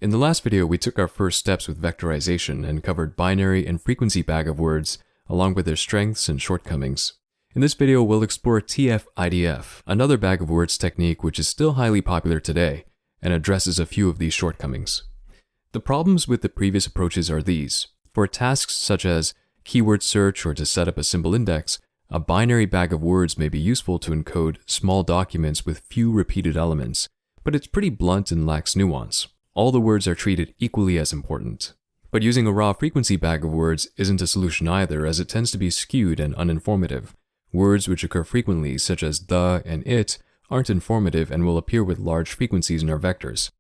In the last video, we took our first steps with vectorization and covered binary and frequency bag of words, along with their strengths and shortcomings. In this video, we'll explore TF-IDF, another bag of words technique which is still highly popular today and addresses a few of these shortcomings. The problems with the previous approaches are these. For tasks such as keyword search or to set up a symbol index, a binary bag of words may be useful to encode small documents with few repeated elements, but it's pretty blunt and lacks nuance. All the words are treated equally as important. But using a raw frequency bag of words isn't a solution either, as it tends to be skewed and uninformative. Words which occur frequently, such as the and it, aren't informative and will appear with large frequencies in our vectors.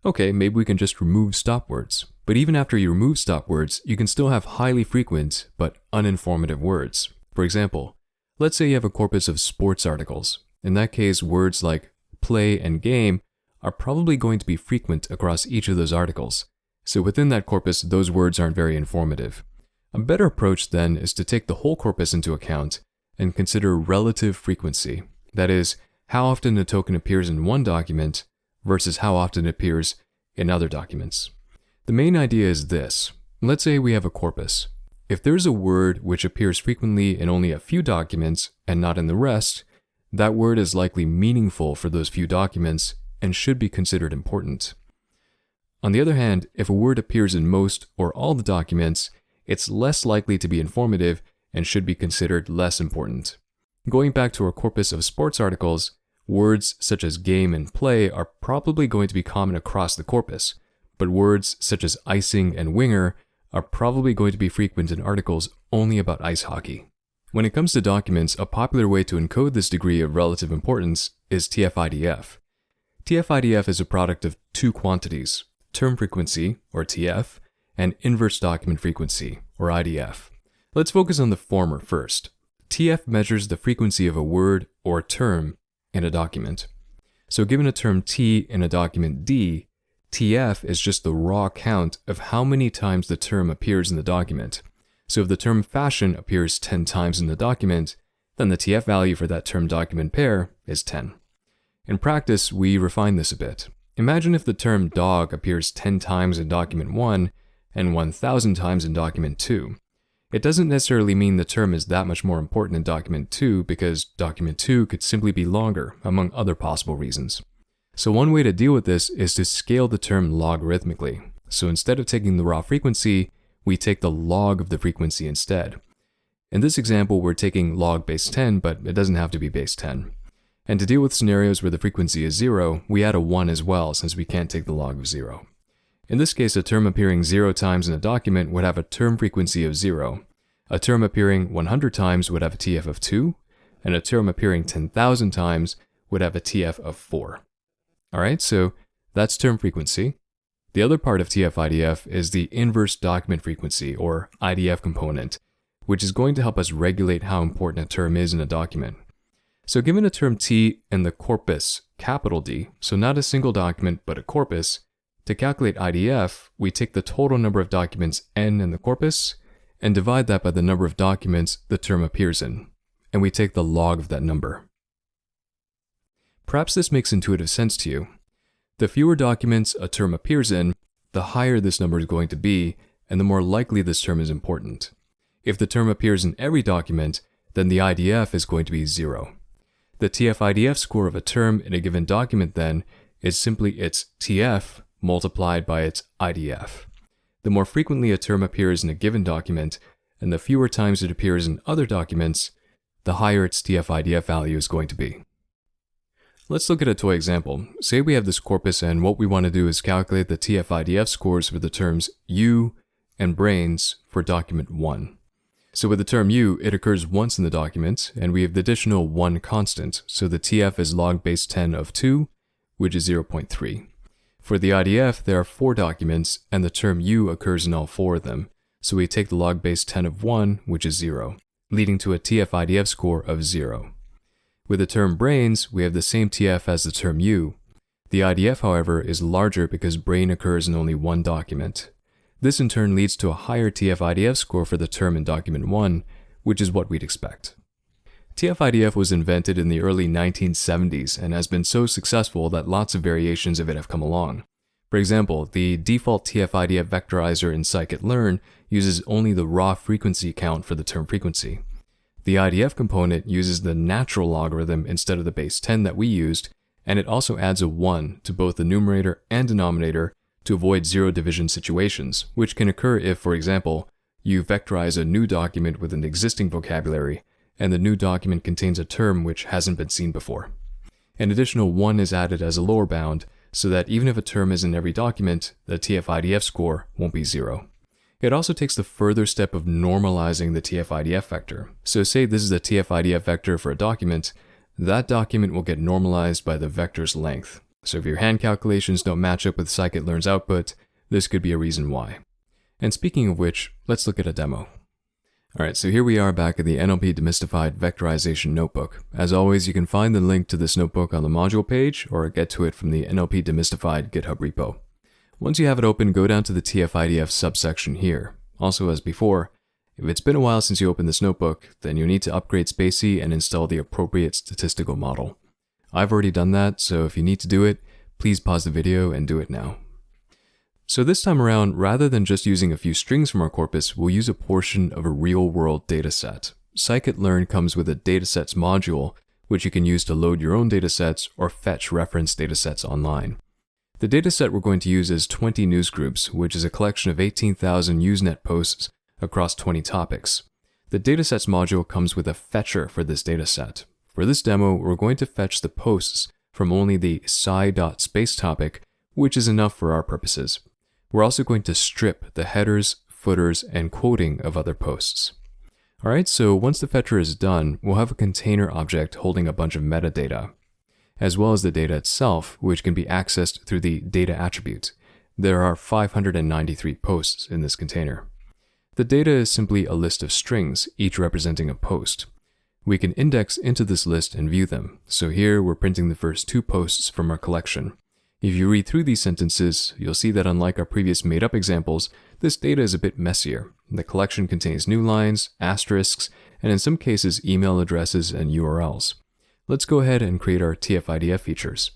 Okay, maybe we can just remove stop words. But even after you remove stop words, you can still have highly frequent but uninformative words. For example, let's say you have a corpus of sports articles. In that case, words like play and game are probably going to be frequent across each of those articles. So within that corpus, those words aren't very informative. A better approach then is to take the whole corpus into account and consider relative frequency. That is, how often a token appears in one document versus how often it appears in other documents. The main idea is this. Let's say we have a corpus. If there's a word which appears frequently in only a few documents and not in the rest, that word is likely meaningful for those few documents and should be considered important. On the other hand, if a word appears in most or all the documents, it's less likely to be informative and should be considered less important. Going back to our corpus of sports articles, words such as game and play are probably going to be common across the corpus, but words such as icing and winger are probably going to be frequent in articles only about ice hockey. When it comes to documents, a popular way to encode this degree of relative importance is TF-IDF. TF-IDF is a product of two quantities, term frequency, or TF, and inverse document frequency, or IDF. Let's focus on the former first. TF measures the frequency of a word or term in a document. So given a term T in a document D, TF is just the raw count of how many times the term appears in the document. So if the term fashion appears 10 times in the document, then the TF value for that term document pair is 10. In practice, we refine this a bit. Imagine if the term dog appears 10 times in document 1 and 1,000 times in document 2. It doesn't necessarily mean the term is that much more important in document 2 because document 2 could simply be longer, among other possible reasons. So one way to deal with this is to scale the term logarithmically. So instead of taking the raw frequency, we take the log of the frequency instead. In this example, we're taking log base 10, but it doesn't have to be base 10. And to deal with scenarios where the frequency is 0, we add a 1 as well, since we can't take the log of 0. In this case, a term appearing 0 times in a document would have a term frequency of 0. A term appearing 100 times would have a TF of 2, and a term appearing 10,000 times would have a TF of 4. Alright, so that's term frequency. The other part of TF-IDF is the inverse document frequency, or IDF component, which is going to help us regulate how important a term is in a document. So given a term T in the corpus, capital D, so not a single document but a corpus, to calculate IDF, we take the total number of documents N in the corpus and divide that by the number of documents the term appears in, and we take the log of that number. Perhaps this makes intuitive sense to you. The fewer documents a term appears in, the higher this number is going to be, and the more likely this term is important. If the term appears in every document, then the IDF is going to be 0. The TF-IDF score of a term in a given document then is simply its TF multiplied by its IDF. The more frequently a term appears in a given document, and the fewer times it appears in other documents, the higher its TF-IDF value is going to be. Let's look at a toy example. Say we have this corpus and what we want to do is calculate the TF-IDF scores for the terms U and brains for document 1. So with the term U, it occurs once in the document, and we have the additional 1 constant, so the TF is log base 10 of 2, which is 0.3. For the IDF, there are 4 documents, and the term U occurs in all 4 of them, so we take the log base 10 of 1, which is 0, leading to a TF-IDF score of 0. With the term brains, we have the same TF as the term U. The IDF, however, is larger because brain occurs in only 1 document. This in turn leads to a higher TF-IDF score for the term in document 1, which is what we'd expect. TF-IDF was invented in the early 1970s and has been so successful that lots of variations of it have come along. For example, the default TF-IDF vectorizer in scikit-learn uses only the raw frequency count for the term frequency. The IDF component uses the natural logarithm instead of the base 10 that we used, and it also adds a 1 to both the numerator and denominator to avoid zero division situations, which can occur if, for example, you vectorize a new document with an existing vocabulary, and the new document contains a term which hasn't been seen before. An additional 1 is added as a lower bound, so that even if a term is in every document, the TF-IDF score won't be 0. It also takes the further step of normalizing the TF-IDF vector. So say this is a TF-IDF vector for a document, that document will get normalized by the vector's length. So if your hand calculations don't match up with scikit-learn's output, this could be a reason why. And speaking of which, let's look at a demo. Alright, so here we are back at the NLP Demystified Vectorization Notebook. As always, you can find the link to this notebook on the module page, or get to it from the NLP Demystified GitHub repo. Once you have it open, go down to the TF-IDF subsection here. Also, as before, if it's been a while since you opened this notebook, then you'll need to upgrade spaCy and install the appropriate statistical model. I've already done that, so if you need to do it, please pause the video and do it now. So this time around, rather than just using a few strings from our corpus, we'll use a portion of a real-world dataset. Scikit-learn comes with a datasets module, which you can use to load your own datasets or fetch reference datasets online. The dataset we're going to use is 20 newsgroups, which is a collection of 18,000 Usenet posts across 20 topics. The datasets module comes with a fetcher for this dataset. For this demo, we're going to fetch the posts from only the sci.space topic, which is enough for our purposes. We're also going to strip the headers, footers, and quoting of other posts. Alright, so once the fetcher is done, we'll have a container object holding a bunch of metadata, as well as the data itself, which can be accessed through the data attribute. There are 593 posts in this container. The data is simply a list of strings, each representing a post. We can index into this list and view them. So here we're printing the first 2 posts from our collection. If you read through these sentences, you'll see that unlike our previous made-up examples, this data is a bit messier. The collection contains new lines, asterisks, and in some cases email addresses and URLs. Let's go ahead and create our TF-IDF features.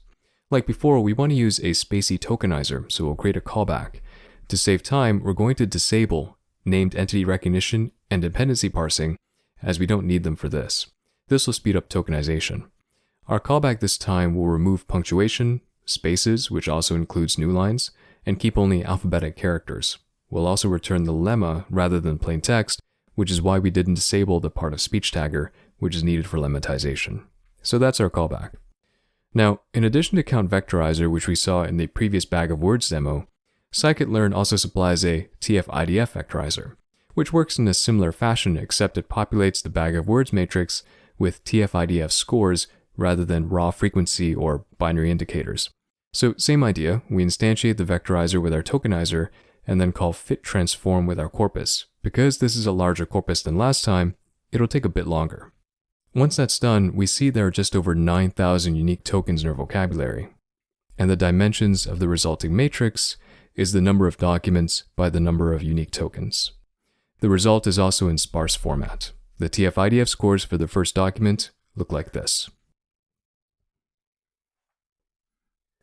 Like before, we want to use a spaCy tokenizer, so we'll create a callback. To save time, we're going to disable named entity recognition and dependency parsing, as we don't need them for this. This will speed up tokenization. Our callback this time will remove punctuation, spaces, which also includes new lines, and keep only alphabetic characters. We'll also return the lemma rather than plain text, which is why we didn't disable the part of speech tagger, which is needed for lemmatization. So that's our callback. Now, in addition to count vectorizer, which we saw in the previous bag of words demo, scikit-learn also supplies a TF-IDF vectorizer, which works in a similar fashion except it populates the bag of words matrix with TF-IDF scores rather than raw frequency or binary indicators. So same idea, we instantiate the vectorizer with our tokenizer and then call fit_transform with our corpus. Because this is a larger corpus than last time, it'll take a bit longer. Once that's done, we see there are just over 9,000 unique tokens in our vocabulary. And the dimensions of the resulting matrix is the number of documents by the number of unique tokens. The result is also in sparse format. The TF-IDF scores for the first document look like this.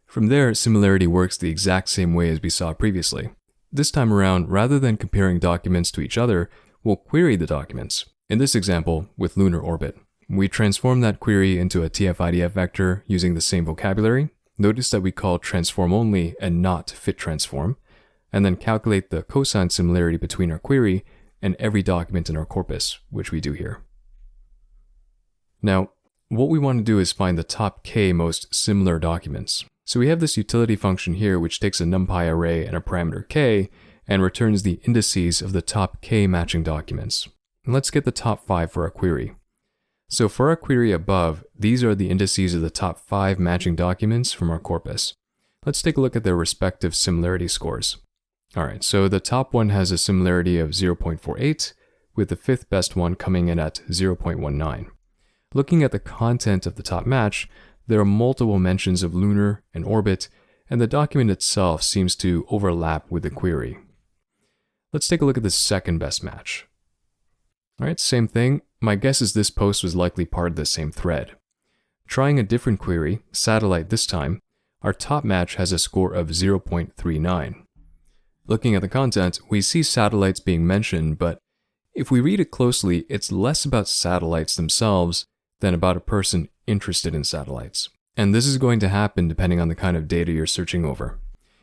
From there, similarity works the exact same way as we saw previously. This time around, rather than comparing documents to each other, we'll query the documents. In this example, with lunar orbit. We transform that query into a TF-IDF vector using the same vocabulary. Notice that we call transform only and not fit transform, and then calculate the cosine similarity between our query and every document in our corpus, which we do here. Now, what we want to do is find the top k most similar documents. So we have this utility function here which takes a numpy array and a parameter k and returns the indices of the top k matching documents. And let's get the top 5 for our query. So for our query above, these are the indices of the top 5 matching documents from our corpus. Let's take a look at their respective similarity scores. Alright, so the top one has a similarity of 0.48, with the 5th best one coming in at 0.19. Looking at the content of the top match, there are multiple mentions of lunar and orbit, and the document itself seems to overlap with the query. Let's take a look at the second best match. Alright, same thing. My guess is this post was likely part of the same thread. Trying a different query, satellite this time, our top match has a score of 0.39. Looking at the content, we see satellites being mentioned, but if we read it closely, it's less about satellites themselves than about a person interested in satellites. And this is going to happen depending on the kind of data you're searching over.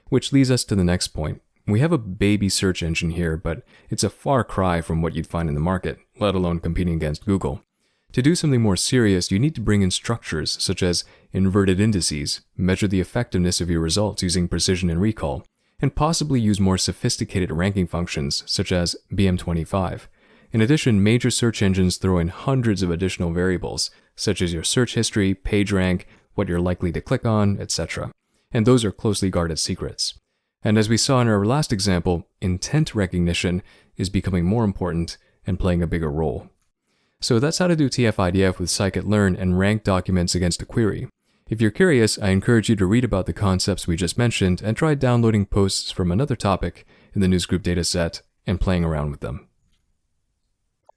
Which leads us to the next point. We have a baby search engine here, but it's a far cry from what you'd find in the market, let alone competing against Google. To do something more serious, you need to bring in structures such as inverted indices, measure the effectiveness of your results using precision and recall, and possibly use more sophisticated ranking functions such as BM25. In addition, major search engines throw in hundreds of additional variables, such as your search history, page rank, what you're likely to click on, etc. And those are closely guarded secrets. And as we saw in our last example, intent recognition is becoming more important and playing a bigger role. So that's how to do TF-IDF with scikit-learn and rank documents against a query. If you're curious, I encourage you to read about the concepts we just mentioned and try downloading posts from another topic in the newsgroup dataset and playing around with them.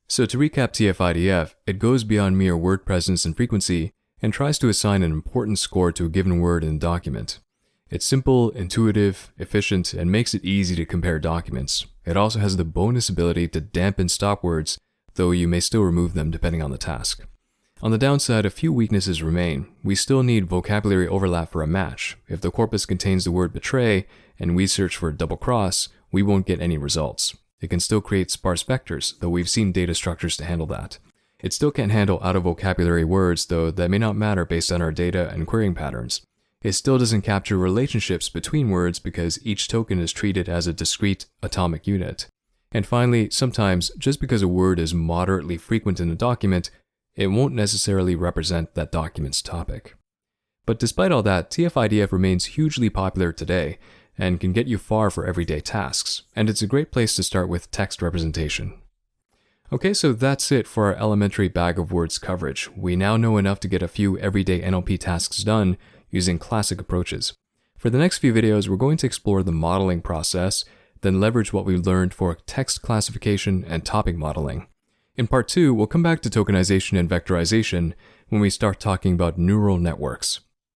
So to recap TF-IDF, it goes beyond mere word presence and frequency and tries to assign an important score to a given word in a document. It's simple, intuitive, efficient, and makes it easy to compare documents. It also has the bonus ability to dampen stop words, though you may still remove them depending on the task. On the downside, a few weaknesses remain. We still need vocabulary overlap for a match. If the corpus contains the word betray, and we search for double cross, we won't get any results. It can still create sparse vectors, though we've seen data structures to handle that. It still can't handle out-of-vocabulary words, though that may not matter based on our data and querying patterns. It still doesn't capture relationships between words because each token is treated as a discrete atomic unit. And finally, sometimes, just because a word is moderately frequent in a document, it won't necessarily represent that document's topic. But despite all that, TF-IDF remains hugely popular today and can get you far for everyday tasks, and it's a great place to start with text representation. Okay, so that's it for our elementary bag of words coverage. We now know enough to get a few everyday NLP tasks done using classic approaches. For the next few videos, we're going to explore the modeling process, then leverage what we learned for text classification and topic modeling. In part 2, we'll come back to tokenization and vectorization when we start talking about neural networks.